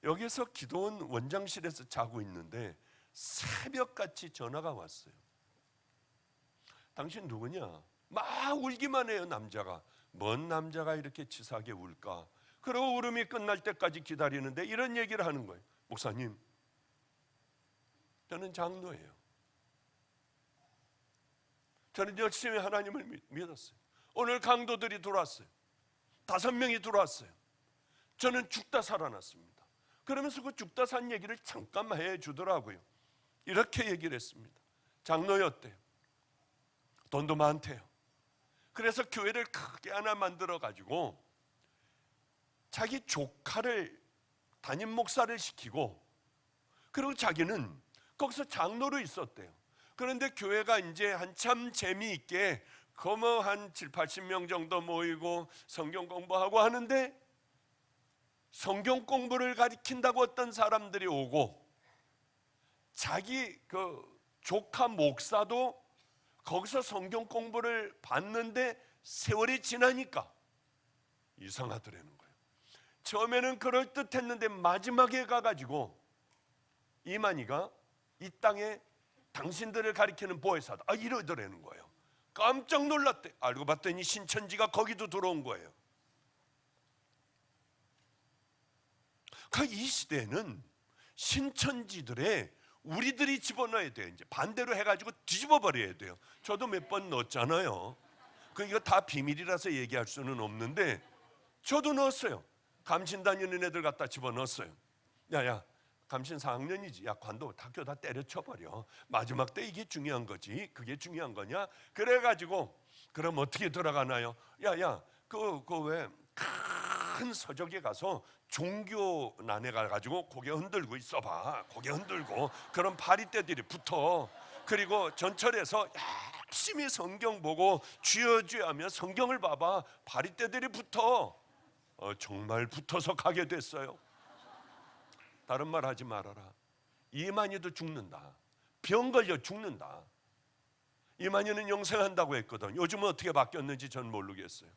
여기서 기도원 원장실에서 자고 있는데 새벽같이 전화가 왔어요. 당신 누구냐? 막 울기만 해요. 남자가. 뭔 남자가 이렇게 치사하게 울까? 그리고 울음이 끝날 때까지 기다리는데 이런 얘기를 하는 거예요. 목사님, 저는 장로예요. 저는 열심히 하나님을 믿었어요. 오늘 강도들이 들어왔어요. 5명이 들어왔어요. 저는 죽다 살아났습니다. 그러면서 그 죽다 산 얘기를 잠깐만 해주더라고요. 이렇게 얘기를 했습니다. 장로였대요. 돈도 많대요. 그래서 교회를 크게 하나 만들어 가지고 자기 조카를 담임 목사를 시키고, 그리고 자기는 거기서 장로로 있었대요. 그런데 교회가 이제 한참 재미있게 뭐 한 7, 80명 정도 모이고 성경 공부하고 하는데, 성경 공부를 가르친다고 어떤 사람들이 오고, 자기 그 조카 목사도 거기서 성경 공부를 받는데 세월이 지나니까 이상하더라는 거예요. 처음에는 그럴듯했는데 마지막에 가가지고 이만희가 이 땅에 당신들을 가리키는 보혜사다, 이러더라는 거예요. 깜짝 놀랐대. 알고 봤더니 신천지가 거기도 들어온 거예요. 이 시대에는 신천지들의 우리들이 집어넣어야 돼요. 이제 반대로 해가지고 뒤집어 버려야 돼요. 저도 몇 번 넣었잖아요. 이거 다 비밀이라서 얘기할 수는 없는데 저도 넣었어요. 감신 다니는 애들 갖다 집어넣었어요. 야야, 감신 4학년이지. 야, 관도 학교 다 때려쳐버려. 마지막 때 이게 중요한 거지. 그게 중요한 거냐? 그래가지고 그럼 어떻게 들어가나요? 야야, 왜 큰 서적에 가서 종교난에 가가지고 고개 흔들고 있어봐. 고개 흔들고. 그럼 파리떼들이 붙어. 그리고 전철에서 열심히 성경 보고 주여 주여 하며 성경을 봐봐. 파리떼들이 붙어. 정말 붙어서 가게 됐어요. 다른 말 하지 말아라. 이만희도 죽는다. 병 걸려 죽는다. 이만희는 영생한다고 했거든. 요즘은 어떻게 바뀌었는지 전 모르겠어요.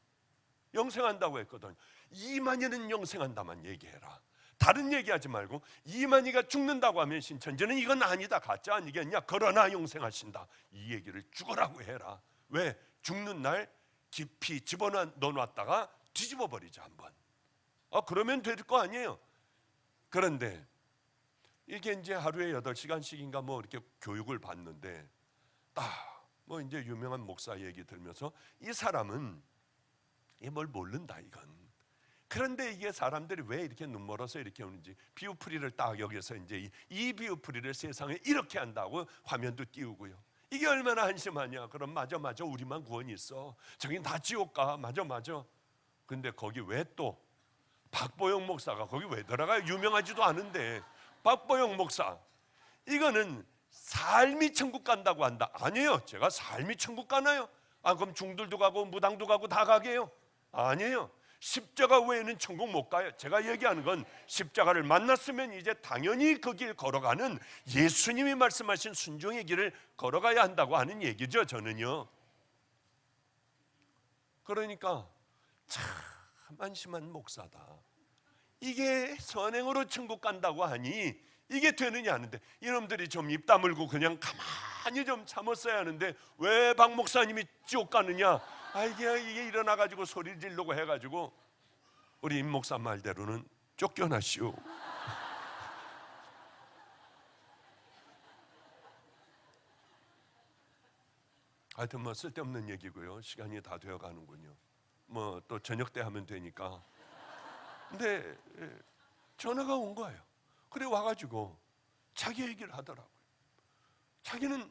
영생한다고 했거든. 이만희는 영생한다만 얘기해라. 다른 얘기하지 말고 이만희가 죽는다고 하면 신천지는 이건 아니다, 가짜 아니겠냐, 그러나 영생하신다, 이 얘기를 죽으라고 해라. 왜? 죽는 날 깊이 집어넣어놨다가 뒤집어 버리자 한번. 그러면 될 거 아니에요. 그런데 이게 이제 하루에 8시간씩인가 뭐 이렇게 교육을 받는데 뭐 이제 유명한 목사 얘기 들으면서 이 사람은 뭘 모른다 이건. 그런데 이게 사람들이 왜 이렇게 눈멀어서 이렇게 오는지 비우풀이를 딱 여기서 이제 이 비우풀이를 세상에 이렇게 한다고 화면도 띄우고요. 이게 얼마나 한심하냐. 그럼 맞아 우리만 구원이 있어. 저긴 다 지옥 가. 맞아. 근데 거기 왜 또 박보영 목사가 거기 왜 들어가요? 유명하지도 않은데. 박보영 목사, 이거는 삶이 천국 간다고 한다. 아니에요. 제가 삶이 천국 가나요? 그럼 중들도 가고 무당도 가고 다 가게요? 아니에요. 십자가 외에는 천국 못 가요. 제가 얘기하는 건 십자가를 만났으면 이제 당연히 그 길 걸어가는 예수님이 말씀하신 순종의 길을 걸어가야 한다고 하는 얘기죠, 저는요. 그러니까 참 한심한 목사다. 이게 선행으로 천국 간다고 하니 이게 되느냐 하는데, 이놈들이 좀 입 다물고 그냥 가만히 좀 참았어야 하는데 왜 박 목사님이 지옥 가느냐, 이게 일어나가지고 소리 지르고 해가지고 우리 임 목사 말대로는 쫓겨나시오. 하여튼 뭐 쓸데없는 얘기고요. 시간이 다 되어가는군요. 뭐 또 저녁 때 하면 되니까. 근데 전화가 온 거예요. 그래 와가지고 자기 얘기를 하더라고요. 자기는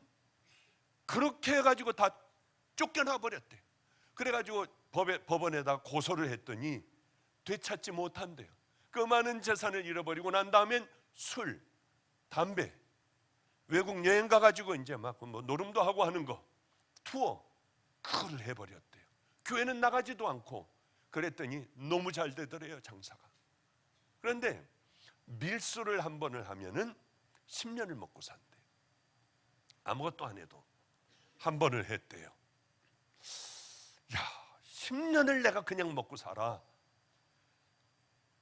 그렇게 해가지고 다 쫓겨나 버렸대요. 그래가지고 법원에다 고소를 했더니 되찾지 못한대요. 그 많은 재산을 잃어버리고 난 다음엔 술, 담배, 외국 여행 가가지고 이제 막 뭐 노름도 하고 하는 거, 투어, 그걸 해버렸대요. 교회는 나가지도 않고. 그랬더니 너무 잘 되더래요, 장사가. 그런데 밀수를 한 번을 하면은 10년을 먹고 산대요. 아무것도 안 해도 한 번을 했대요. 10년을 내가 그냥 먹고 살아.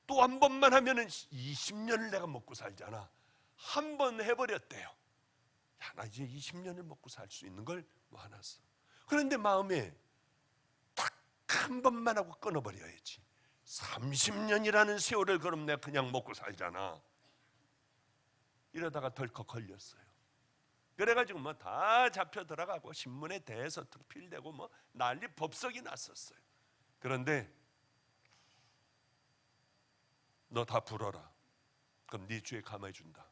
또 한 번만 하면은 20년을 내가 먹고 살잖아. 한 번 해버렸대요. 야, 나 이제 20년을 먹고 살 수 있는 걸 모아놨어. 그런데 마음에 딱 한 번만 하고 끊어버려야지. 30년이라는 세월을 그럼 내가 그냥 먹고 살잖아. 이러다가 덜컥 걸렸어요. 그래가지고 뭐 다 잡혀 들어가고 신문에 대해서 필되고 뭐 난리 법석이 났었어요. 그런데 너 다 불어라. 그럼 네 죄 감해 준다.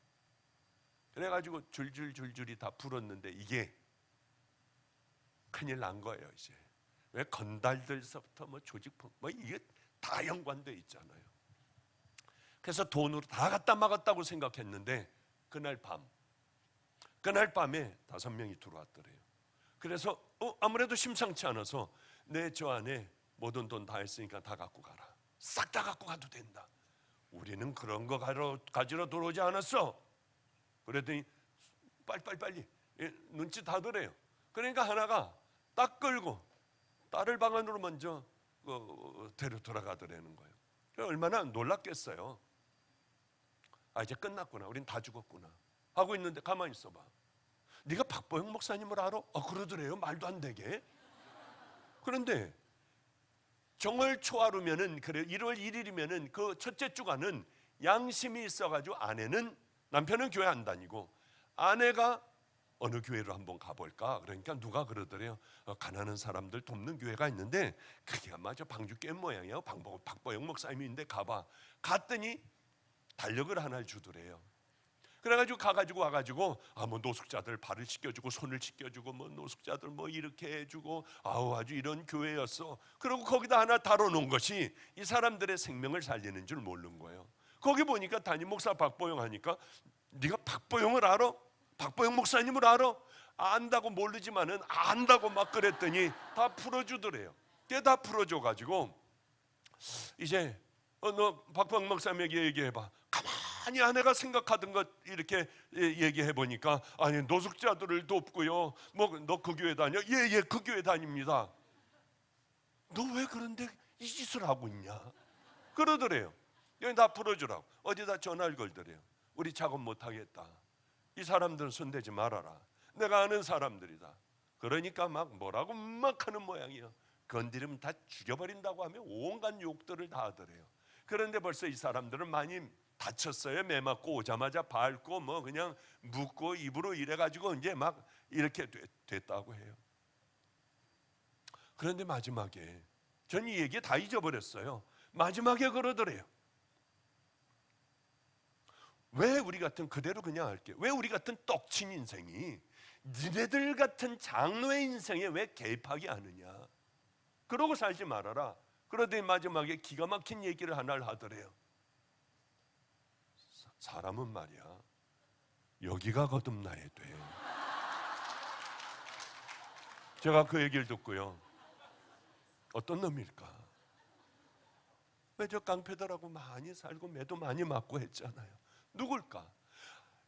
그래가지고 줄줄줄줄이 다 불었는데 이게 큰일 난 거예요. 이제 왜 건달들서부터 뭐 조직품 뭐 이게 다 연관돼 있잖아요. 그래서 돈으로 다 갖다 막았다고 생각했는데 그날 밤에 5명이 들어왔더래요. 그래서 아무래도 심상치 않아서 내 저 안에 모든 돈 다 했으니까 다 갖고 가라. 싹 다 갖고 가도 된다. 우리는 그런 거 가지러 들어오지 않았어. 그랬더니 빨리 눈치 다 더래요. 그러니까 하나가 딱 끌고 딸을 방 안으로 먼저 데려 들어가더라는 거예요. 얼마나 놀랐겠어요. 아, 이제 끝났구나. 우린 다 죽었구나 하고 있는데 가만히 있어봐. 네가 박보영 목사님을 알아? 그러더래요. 말도 안 되게. 그런데 정월 초하루면은 그래 1월 1일이면은 그 첫째 주간은 양심이 있어가지고 남편은 교회 안 다니고 아내가 어느 교회로 한번 가볼까? 그러니까 누가 그러더래요. 가난한 사람들 돕는 교회가 있는데 그게 아마 저 방주교회 모양이에요. 박보영 목사님인데 가봐. 갔더니 달력을 하나 주더래요. 그래가지고 와가지고 뭐 노숙자들 발을 씻겨주고 손을 씻겨주고 뭐 노숙자들 뭐 이렇게 해주고 아주 이런 교회였어. 그리고 거기다 하나 다뤄놓은 것이 이 사람들의 생명을 살리는 줄 모르는 거예요. 거기 보니까 담임 목사 박보영 하니까 네가 박보영을 알아? 박보영 목사님을 알아? 안다고 모르지만은 안다고 막 그랬더니 다 풀어주더래요. 그게 다 풀어줘가지고 이제 너 박보영 목사님에게 얘기해봐. 가만히 아내가 생각하던 것 이렇게 얘기해 보니까 아니 노숙자들을 돕고요. 뭐 너 그 교회 다녀? 예, 그 교회 다닙니다. 너 왜 그런데 이 짓을 하고 있냐? 그러더래요. 여기 다 풀어주라고. 어디다 전화를 걸더래요. 우리 작업 못하겠다. 이 사람들은 손대지 말아라. 내가 아는 사람들이다. 그러니까 막 뭐라고 막 하는 모양이에요. 건드리면 다 죽여버린다고 하며 온갖 욕들을 다 하더래요. 그런데 벌써 이 사람들은 많이 다쳤어요. 매 맞고 오자마자 밟고 뭐 그냥 묻고 입으로 이래가지고 이제 막 이렇게 됐다고 해요. 그런데 마지막에 전 이 얘기 다 잊어버렸어요. 마지막에 그러더래요. 왜 우리 같은 그대로 그냥 할게. 왜 우리 같은 떡친 인생이 니네들 같은 장로의 인생에 왜 개입하게 하느냐. 그러고 살지 말아라. 그러더니 마지막에 기가 막힌 얘기를 하나를 하더래요. 사람은 말이야 여기가 거듭나야 돼. 제가 그 얘기를 듣고요. 어떤 놈일까? 왜 저 깡패들하고 많이 살고 매도 많이 맞고 했잖아요. 누굴까?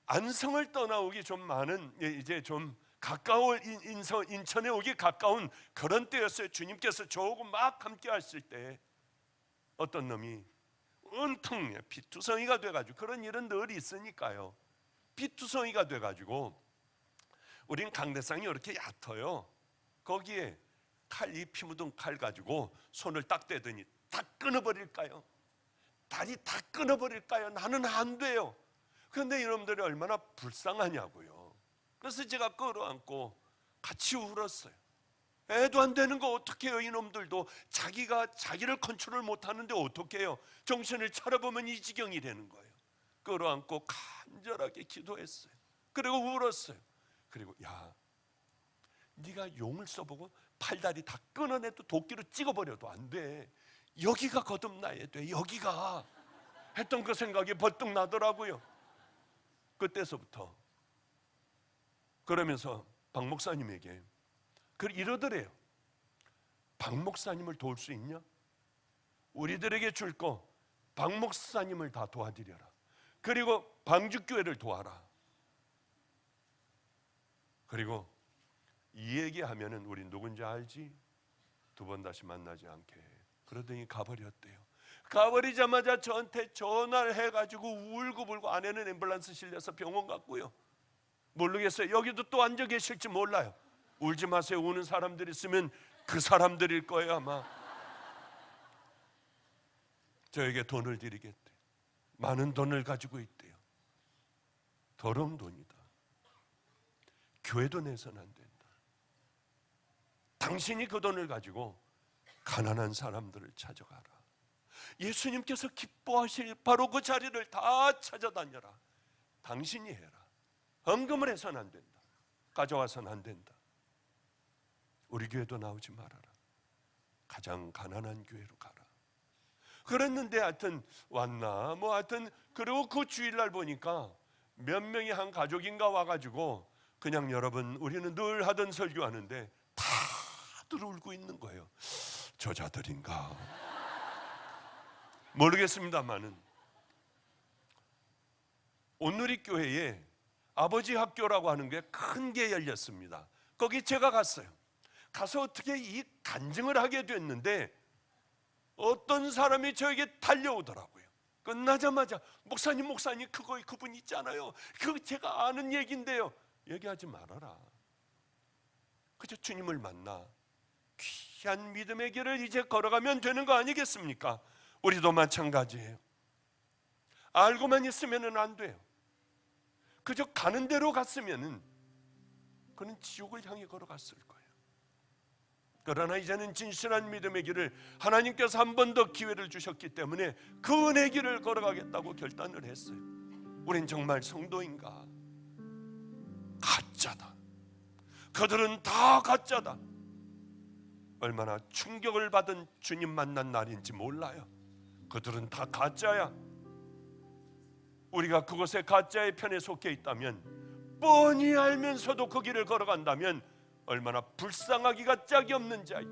안성을 떠나오기 좀 많은 이제 좀 가까운 인천에 오기 가까운 그런 때였어요. 주님께서 저하고 막 함께 하실 때 어떤 놈이 온통 피투성이가 돼가지고 그런 일은 늘 있으니까요. 피투성이가 돼가지고 우린 강대상이 이렇게 얕아요. 거기에 이 피 묻은 칼 가지고 손을 딱 대더니 다 끊어버릴까요? 다리 다 끊어버릴까요? 나는 안 돼요. 그런데 이놈들이 얼마나 불쌍하냐고요. 그래서 제가 끌어안고 같이 울었어요. 애도 안 되는 거 어떻게 해요? 이놈들도 자기가 자기를 컨트롤 못하는데 어떻게 해요? 정신을 차려보면 이 지경이 되는 거예요. 끌어안고 간절하게 기도했어요. 그리고 울었어요. 그리고 야, 네가 용을 써보고 팔다리 다 끊어내도 도끼로 찍어버려도 안 돼. 여기가 거듭나야 돼. 여기가 했던 그 생각이 벌떡 나더라고요. 그때서부터 그러면서 박 목사님에게 이러더래요. 박 목사님을 도울 수 있냐? 우리들에게 줄 거 박 목사님을 다 도와드려라. 그리고 방주교회를 도와라. 그리고 이 얘기하면은 우리 누군지 알지? 2번 다시 만나지 않게. 그러더니 가버렸대요. 가버리자마자 저한테 전화를 해가지고 울고불고, 아내는 앰뷸런스 실려서 병원 갔고요. 모르겠어요. 여기도 또 앉아 계실지 몰라요. 울지 마세요. 우는 사람들이 있으면 그 사람들일 거예요 아마. 저에게 돈을 드리겠대. 많은 돈을 가지고 있대요. 더러운 돈이다. 교회도 내선 안 된다. 당신이 그 돈을 가지고 가난한 사람들을 찾아가라. 예수님께서 기뻐하실 바로 그 자리를 다 찾아다녀라. 당신이 해라. 헌금을 해서는 안 된다. 가져와서는 안 된다. 우리 교회도 나오지 말아라. 가장 가난한 교회로 가라. 그랬는데 하여튼 왔나 하여튼, 그리고 그 주일날 보니까 몇 명이 한 가족인가 와가지고, 그냥 여러분 우리는 늘 하던 설교하는데 다들 울고 있는 거예요. 저자들인가 모르겠습니다만은, 온누리교회에 아버지 학교라고 하는 게 큰 게 열렸습니다. 거기 제가 갔어요. 가서 어떻게 이 간증을 하게 됐는데, 어떤 사람이 저에게 달려오더라고요. 끝나자마자 목사님 그분 있잖아요. 그거 제가 아는 얘기인데요. 얘기하지 말아라. 그저 주님을 만나 귀한 믿음의 길을 이제 걸어가면 되는 거 아니겠습니까? 우리도 마찬가지예요. 알고만 있으면 안 돼요. 그저 가는 대로 갔으면 그는 지옥을 향해 걸어갔을 거예요. 그러나 이제는 진실한 믿음의 길을 하나님께서 한 번 더 기회를 주셨기 때문에 그 은혜의 길을 걸어가겠다고 결단을 했어요. 우린 정말 성도인가? 가짜다. 그들은 다 가짜다. 얼마나 충격을 받은 주님 만난 날인지 몰라요. 그들은 다 가짜야. 우리가 그곳에 가짜의 편에 속해 있다면, 뻔히 알면서도 그 길을 걸어간다면 얼마나 불쌍하기가 짝이 없는지 알고,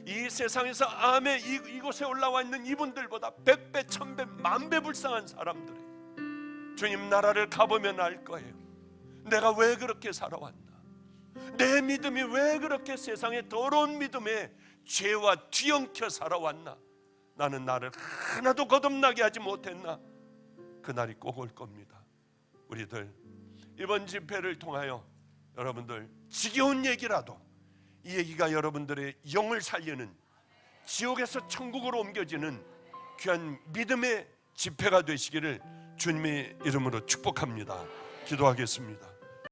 이 세상에서 암에 이곳에 올라와 있는 이분들보다 100배, 1000배, 만배 불쌍한 사람들이 주님 나라를 가보면 알 거예요. 내가 왜 그렇게 살아왔나? 내 믿음이 왜 그렇게 세상의 더러운 믿음에 죄와 뒤엉켜 살아왔나? 나는 나를 하나도 거듭나게 하지 못했나? 그날이 꼭 올 겁니다. 우리들 이번 집회를 통하여 여러분들 지겨운 얘기라도, 이 얘기가 여러분들의 영을 살리는, 지옥에서 천국으로 옮겨지는 귀한 믿음의 집회가 되시기를 주님의 이름으로 축복합니다. 기도하겠습니다.